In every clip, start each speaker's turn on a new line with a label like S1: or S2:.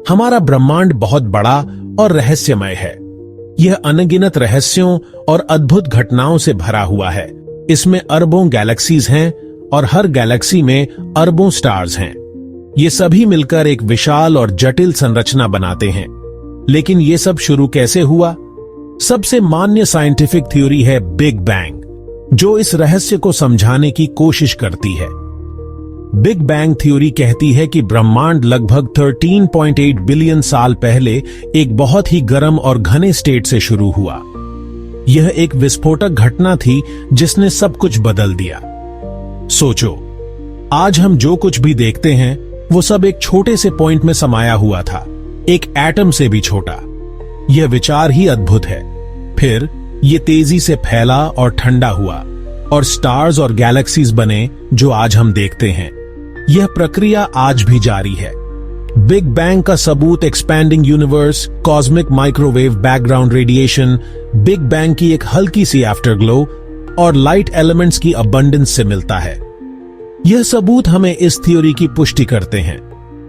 S1: हमारा ब्रह्मांड बहुत बड़ा और रहस्यमय है। यह अनगिनत रहस्यों और अद्भुत घटनाओं से भरा हुआ है। इसमें अरबों गैलेक्सीज हैं और हर गैलेक्सी में अरबों स्टार्स हैं। ये सभी मिलकर एक विशाल और जटिल संरचना बनाते हैं। लेकिन ये सब शुरू कैसे हुआ? सबसे मान्य साइंटिफिक थ्योरी है बिग बैंग, जो इस रहस्य को समझाने की कोशिश करती है। बिग बैंग थ्योरी कहती है कि ब्रह्मांड लगभग 13.8 बिलियन साल पहले एक बहुत ही गर्म और घने स्टेट से शुरू हुआ। यह एक विस्फोटक घटना थी जिसने सब कुछ बदल दिया। सोचो, आज हम जो कुछ भी देखते हैं वो सब एक छोटे से पॉइंट में समाया हुआ था, एक एटम से भी छोटा। यह विचार ही अद्भुत है। फिर यह तेजी से फैला और ठंडा हुआ और स्टार्स और गैलेक्सीज बने जो आज हम देखते हैं। यह प्रक्रिया आज भी जारी है। बिग बैंग का सबूत expanding universe, cosmic microwave background radiation, big bang की एक हल्की सी आफ्टरग्लो और लाइट एलिमेंट्स की अबंडेंस से मिलता है। यह सबूत हमें इस थ्योरी की पुष्टि करते हैं।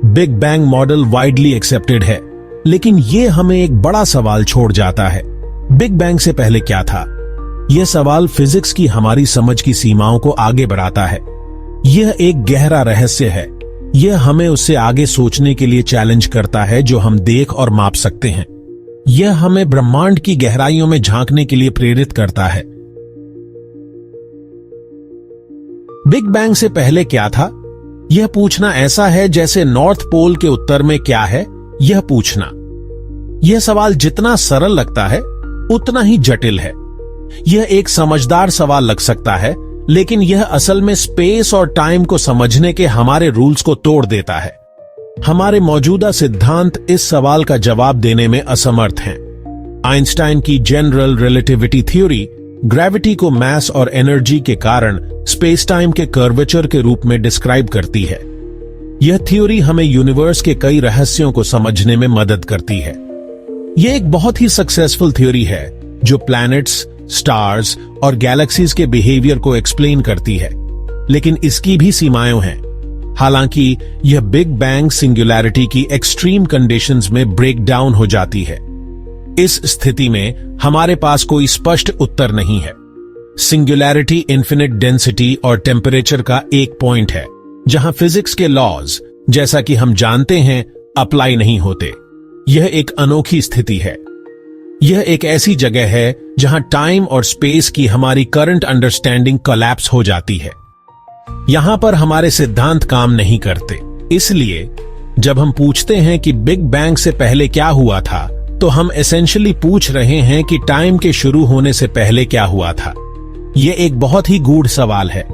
S1: Big bang model widely accepted है, लेकिन यह हमें एक बड़ा सवाल छोड़ जाता है। बिग बैंग से पहले क्या था? यह सवाल फिजिक्स की हमारी समझ की सीमाओं को आगे बढ़ाता है। यह एक गहरा रहस्य है। यह हमें उससे आगे सोचने के लिए चैलेंज करता है जो हम देख और माप सकते हैं। यह हमें ब्रह्मांड की गहराइयों में झांकने के लिए प्रेरित करता है। बिग बैंग से पहले क्या था? यह पूछना ऐसा है जैसे नॉर्थ पोल के उत्तर में क्या है, यह पूछना। यह सवाल जितना सरल लगता है उतना ही जटिल है। यह एक समझदार सवाल लग सकता है, लेकिन यह असल में स्पेस और टाइम को समझने के हमारे रूल्स को तोड़ देता है। हमारे मौजूदा सिद्धांत इस सवाल का जवाब देने में असमर्थ हैं। आइंस्टाइन की जनरल रिलेटिविटी थ्योरी ग्रेविटी को मास और एनर्जी के कारण स्पेस टाइम के कर्वेचर के रूप में डिस्क्राइब करती है। यह थ्योरी हमें यूनिवर्स के कई रहस्यों को समझने में मदद करती है। यह एक बहुत ही सक्सेसफुल थ्योरी है जो प्लैनेट्स, स्टार्स और गैलेक्सीज के बिहेवियर को एक्सप्लेन करती है, लेकिन इसकी भी सीमाएं हैं। हालांकि यह बिग बैंग सिंगुलैरिटी की एक्सट्रीम कंडीशंस में ब्रेक डाउन हो जाती है। इस स्थिति में हमारे पास कोई स्पष्ट उत्तर नहीं है। सिंगुलैरिटी इन्फिनिट डेंसिटी और टेम्परेचर का एक पॉइंट है जहां फिजिक्स के लॉज, जैसा कि हम जानते हैं, अप्लाई नहीं होते। यह एक अनोखी स्थिति है। यह एक ऐसी जगह है जहां टाइम और स्पेस की हमारी करंट अंडरस्टैंडिंग कोलैप्स हो जाती है। यहां पर हमारे सिद्धांत काम नहीं करते। इसलिए जब हम पूछते हैं कि बिग बैंग से पहले क्या हुआ था, तो हम एसेंशियली पूछ रहे हैं कि टाइम के शुरू होने से पहले क्या हुआ था। यह एक बहुत ही गूढ़ सवाल है।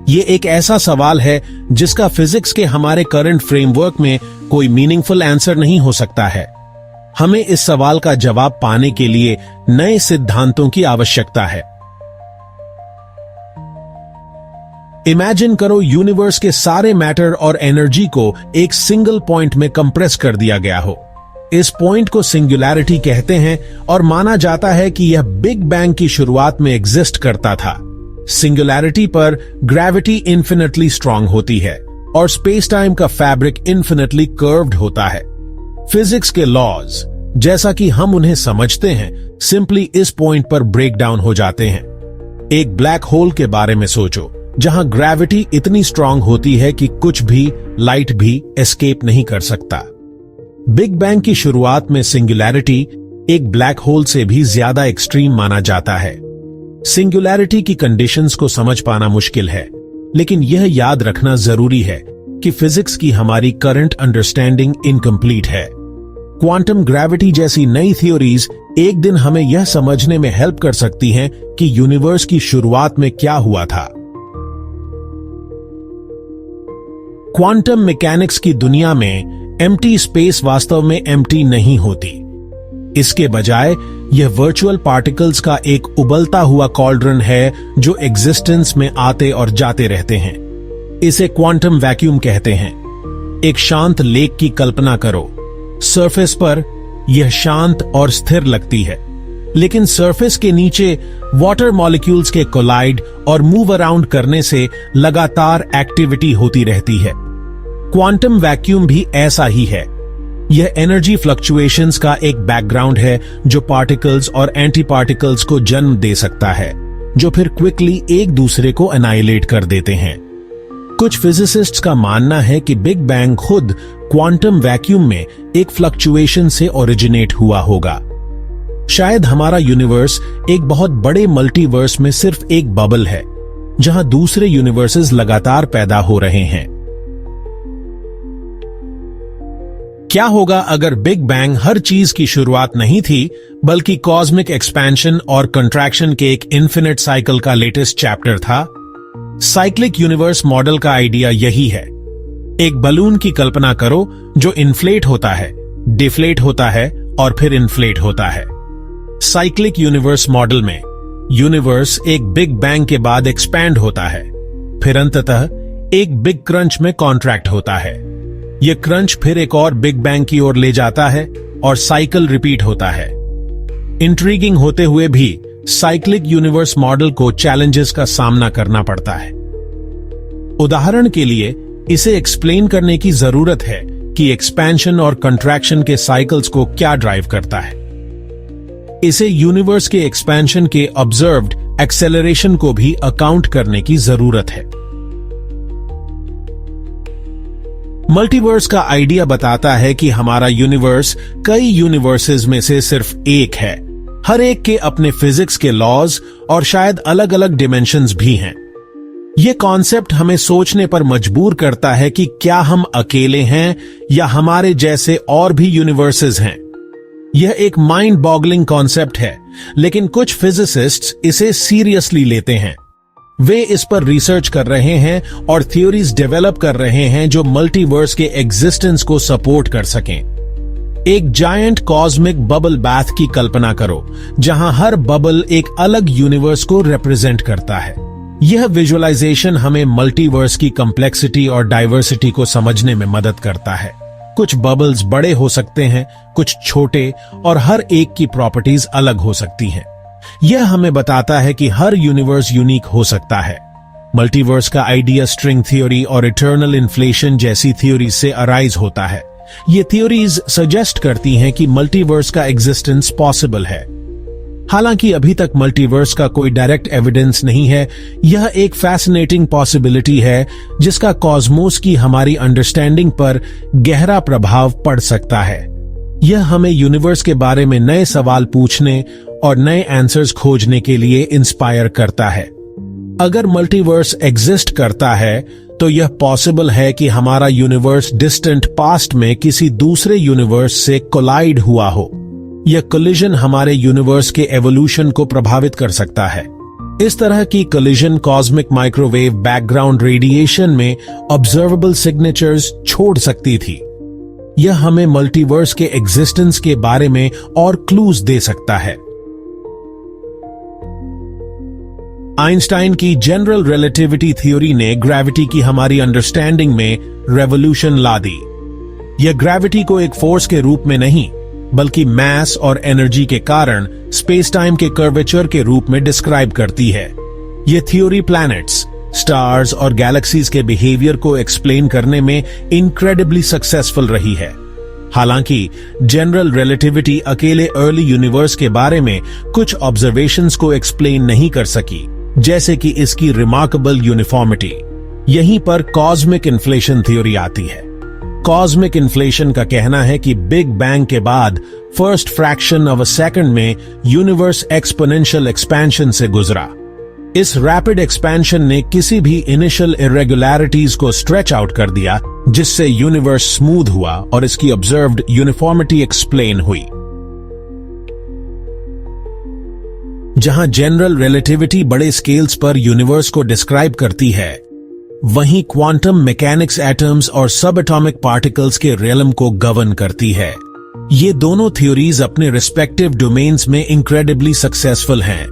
S1: यह एक ऐसा सवाल है जिसका फिजिक्स के हमारे करंट फ्रेमवर्क में कोई मीनिंगफुल आंसर नहीं हो सकता है। हमें इस सवाल का जवाब पाने के लिए नए सिद्धांतों की आवश्यकता है। इमेजिन करो यूनिवर्स के सारे मैटर और एनर्जी को एक सिंगल पॉइंट में कंप्रेस कर दिया गया हो। इस पॉइंट को सिंगुलैरिटी कहते हैं और माना जाता है कि यह बिग बैंग की शुरुआत में एग्जिस्ट करता था। सिंगुलैरिटी पर ग्रेविटी इन्फिनिटली स्ट्रांग होती है और स्पेस टाइम का फैब्रिक इन्फिनिटली कर्व्ड होता है। फिजिक्स के लॉज, जैसा कि हम उन्हें समझते हैं, सिंपली इस पॉइंट पर ब्रेक डाउन हो जाते हैं। एक ब्लैक होल के बारे में सोचो, जहां ग्रेविटी इतनी स्ट्रांग होती है कि कुछ भी, लाइट भी एस्केप नहीं कर सकता। बिग बैंग की शुरुआत में सिंगुलैरिटी एक ब्लैक होल से भी ज्यादा एक्सट्रीम माना जाता है। सिंगुलैरिटी की कंडीशंस को समझ पाना मुश्किल है, लेकिन यह याद रखना जरूरी है कि फिजिक्स की हमारी करंट अंडरस्टैंडिंग इनकम्प्लीट है। क्वांटम ग्रेविटी जैसी नई थ्योरीज एक दिन हमें यह समझने में हेल्प कर सकती हैं कि यूनिवर्स की शुरुआत में क्या हुआ था। क्वांटम मैकेनिक्स की दुनिया में एम्प्टी स्पेस वास्तव में एम्प्टी नहीं होती। इसके बजाय यह वर्चुअल पार्टिकल्स का एक उबलता हुआ कॉल्ड्रन है जो एग्जिस्टेंस में आते और जाते रहते हैं। इसे क्वांटम वैक्यूम कहते हैं। एक शांत लेक की कल्पना करो। सरफेस पर यह शांत और स्थिर लगती है, लेकिन सरफेस के नीचे वाटर मॉलिक्यूल्स के कोलाइड और मूव अराउंड करने से लगातार एक्टिविटी होती रहती है। क्वांटम वैक्यूम भी ऐसा ही है। यह एनर्जी फ्लक्चुएशंस का एक बैकग्राउंड है जो पार्टिकल्स और एंटी पार्टिकल्स को जन्म दे सकता है, जो फिर क्विकली एक दूसरे को एनाइलेट कर देते हैं। कुछ फिजिसिस्ट्स का मानना है कि बिग बैंग खुद क्वांटम वैक्यूम में एक फ्लक्चुएशन से ओरिजिनेट हुआ होगा। शायद हमारा यूनिवर्स एक बहुत बड़े मल्टीवर्स में सिर्फ एक बबल है, जहां दूसरे यूनिवर्सेस लगातार पैदा हो रहे हैं। क्या होगा अगर बिग बैंग हर चीज की शुरुआत नहीं थी, बल्कि कॉस्मिक एक्सपेंशन और कंट्रैक्शन के एक इन्फिनिट साइकिल का लेटेस्ट चैप्टर था? साइक्लिक यूनिवर्स मॉडल का आइडिया यही है। एक बलून की कल्पना करो जो इन्फ्लेट होता है, डिफ्लेट होता है और फिर इन्फ्लेट होता है। साइक्लिक यूनिवर्स मॉडल में यूनिवर्स एक बिग बैंग के बाद एक्सपैंड होता है, फिर अंततः एक बिग क्रंच में कॉन्ट्रैक्ट होता है। यह क्रंच फिर एक और बिग बैंग की ओर ले जाता है और साइकिल रिपीट होता है। इंट्रीगिंग होते हुए भी साइक्लिक यूनिवर्स मॉडल को चैलेंजेस का सामना करना पड़ता है। उदाहरण के लिए इसे एक्सप्लेन करने की जरूरत है कि एक्सपेंशन और कंट्रैक्शन के साइकिल्स को क्या ड्राइव करता है। इसे यूनिवर्स के एक्सपेंशन के ऑब्जर्व्ड एक्सेलरेशन को भी अकाउंट करने की जरूरत है। मल्टीवर्स का आइडिया बताता है कि हमारा यूनिवर्स कई यूनिवर्सेस में से सिर्फ एक है। हर एक के अपने फिजिक्स के लॉज और शायद अलग अलग डिमेंशंस भी हैं। यह कॉन्सेप्ट हमें सोचने पर मजबूर करता है कि क्या हम अकेले हैं या हमारे जैसे और भी यूनिवर्सेस हैं। यह एक माइंड बॉगलिंग कॉन्सेप्ट है, लेकिन कुछ फिजिसिस्ट्स इसे सीरियसली लेते हैं। वे इस पर रिसर्च कर रहे हैं और थ्योरीज डेवलप कर रहे हैं जो मल्टीवर्स के एग्जिस्टेंस को सपोर्ट कर सकें। एक जायंट कॉस्मिक बबल बाथ की कल्पना करो, जहां हर बबल एक अलग यूनिवर्स को रिप्रेजेंट करता है। यह विजुअलाइजेशन हमें मल्टीवर्स की कॉम्प्लेक्सिटी और डाइवर्सिटी को समझने में मदद करता है। कुछ बबल्स बड़े हो सकते हैं, कुछ छोटे, और हर एक की प्रॉपर्टीज अलग हो सकती हैं। यह हमें बताता है कि हर यूनिवर्स यूनिक हो सकता है। मल्टीवर्स का आइडिया स्ट्रिंग थ्योरी और इटर्नल इन्फ्लेशन जैसी थ्योरीज से अराइज होता है। ये थ्योरीज सजेस्ट करती हैं कि मल्टीवर्स का एग्जिस्टेंस पॉसिबल है। हालांकि अभी तक मल्टीवर्स का कोई डायरेक्ट एविडेंस नहीं है, यह एक फैसिनेटिंग पॉसिबिलिटी है जिसका कॉस्मोस की हमारी अंडरस्टैंडिंग पर गहरा प्रभाव पड़ सकता है। यह हमें यूनिवर्स के बारे में नए सवाल पूछने और नए आंसर्स खोजने के लिए इंस्पायर करता है। अगर मल्टीवर्स एग्जिस्ट करता है, तो यह पॉसिबल है कि हमारा यूनिवर्स डिस्टेंट पास्ट में किसी दूसरे यूनिवर्स से कोलाइड हुआ हो। यह कोलिजन हमारे यूनिवर्स के एवोल्यूशन को प्रभावित कर सकता है। इस तरह की collision cosmic microwave background radiation में ऑब्जर्वेबल सिग्नेचर्स छोड़ सकती थी। यह हमें मल्टीवर्स के एग्जिस्टेंस के बारे में और क्लूज दे सकता है। आइंस्टाइन की जनरल रिलेटिविटी थ्योरी ने ग्रेविटी की हमारी अंडरस्टैंडिंग में रेवोल्यूशन ला दी। यह ग्रेविटी को एक फोर्स के रूप में नहीं, बल्कि मैस और एनर्जी के कारण स्पेस टाइम के कर्वेचर के रूप में डिस्क्राइब करती है। यह थ्योरी प्लैनेट्स, स्टार्स और गैलेक्सीज के बिहेवियर को एक्सप्लेन करने में इनक्रेडिबली सक्सेसफुल रही है। हालांकि जनरल रिलेटिविटी अकेले अर्ली यूनिवर्स के बारे में कुछ ऑब्जर्वेशंस को एक्सप्लेन नहीं कर सकी, जैसे कि इसकी रिमार्केबल यूनिफॉर्मिटी। यहीं पर कॉस्मिक इन्फ्लेशन थ्योरी आती है। कॉस्मिक इन्फ्लेशन का कहना है कि बिग बैंग के बाद first fraction of a second में यूनिवर्स एक्सपोनेंशियल एक्सपेंशन से गुजरा। इस रैपिड एक्सपेंशन ने किसी भी इनिशियल इरेगुलरिटीज को स्ट्रेच आउट कर दिया, जिससे यूनिवर्स स्मूथ हुआ और इसकी ऑब्जर्व्ड यूनिफॉर्मिटी एक्सप्लेन हुई। जहां जनरल रिलेटिविटी बड़े स्केल्स पर यूनिवर्स को डिस्क्राइब करती है, वहीं क्वांटम मैकेनिक्स एटम्स और सब एटॉमिक पार्टिकल्स के रियलम को गवर्न करती है। ये दोनों थ्योरीज अपने रिस्पेक्टिव डोमेन्स में इनक्रेडिबली सक्सेसफुल हैं,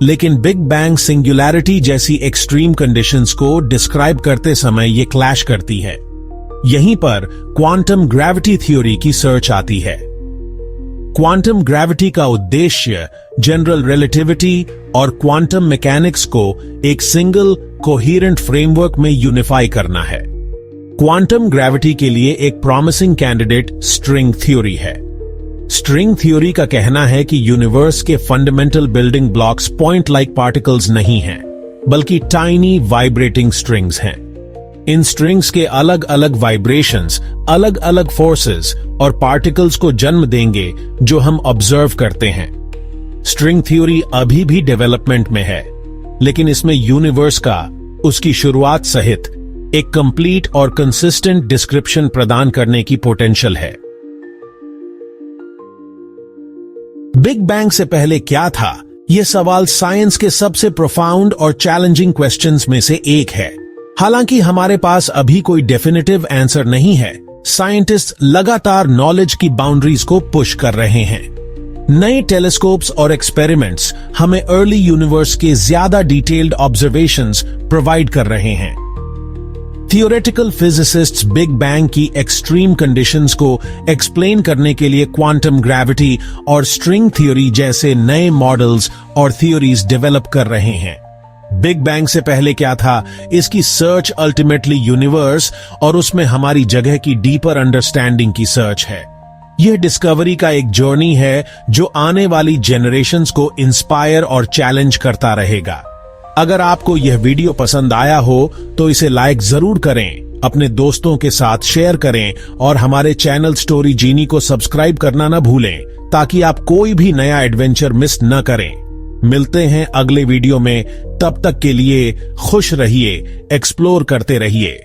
S1: लेकिन बिग बैंग सिंगुलैरिटी जैसी एक्सट्रीम कंडीशंस को डिस्क्राइब करते समय ये क्लैश करती है। यहीं पर क्वांटम ग्रेविटी थ्योरी की सर्च आती है। क्वांटम ग्रेविटी का उद्देश्य जनरल रिलेटिविटी और क्वांटम मैकेनिक्स को एक सिंगल कोहेरेंट फ्रेमवर्क में यूनिफाई करना है। क्वांटम ग्रेविटी के लिए एक प्रॉमिसिंग कैंडिडेट स्ट्रिंग थ्योरी है। स्ट्रिंग थ्योरी का कहना है कि यूनिवर्स के fundamental building blocks point like particles नहीं हैं, बल्कि टाइनी वाइब्रेटिंग स्ट्रिंग्स हैं। इन स्ट्रिंग्स के अलग अलग वाइब्रेशंस अलग अलग फोर्सेस और पार्टिकल्स को जन्म देंगे जो हम ऑब्जर्व करते हैं। स्ट्रिंग थ्योरी अभी भी डेवलपमेंट में है, लेकिन इसमें यूनिवर्स का उसकी शुरुआत सहित एक कंप्लीट और कंसिस्टेंट डिस्क्रिप्शन प्रदान करने की पोटेंशियल है। बिग बैंग से पहले क्या था? यह सवाल साइंस के सबसे प्रोफाउंड और चैलेंजिंग क्वेश्चंस में से एक है। हालांकि हमारे पास अभी कोई डेफिनेटिव आंसर नहीं है, साइंटिस्ट लगातार नॉलेज की बाउंड्रीज को पुश कर रहे हैं। नए टेलीस्कोप्स और एक्सपेरिमेंट्स हमें अर्ली यूनिवर्स के ज्यादा डिटेल्ड ऑब्जर्वेशंस प्रोवाइड कर रहे हैं। थियोरेटिकल फिजिसिस्ट्स बिग बैंग की एक्सट्रीम कंडीशंस को एक्सप्लेन करने के लिए क्वांटम ग्रेविटी और स्ट्रिंग थ्योरी जैसे नए मॉडल्स और थ्योरीज डेवलप कर रहे हैं। बिग बैंग से पहले क्या था? इसकी सर्च अल्टीमेटली यूनिवर्स और उसमें हमारी जगह की डीपर अंडरस्टैंडिंग की सर्च है। यह डिस्कवरी का एक जर्नी है जो आने वाली जनरेशंस को इंस्पायर और चैलेंज करता रहेगा। अगर आपको यह वीडियो पसंद आया हो तो इसे लाइक जरूर करें, अपने दोस्तों के साथ शेयर करें और हमारे चैनल स्टोरी जीनी को सब्सक्राइब करना न भूलें, ताकि आप कोई भी नया एडवेंचर मिस न करें। मिलते हैं अगले वीडियो में, तब तक के लिए खुश रहिए, एक्सप्लोर करते रहिए।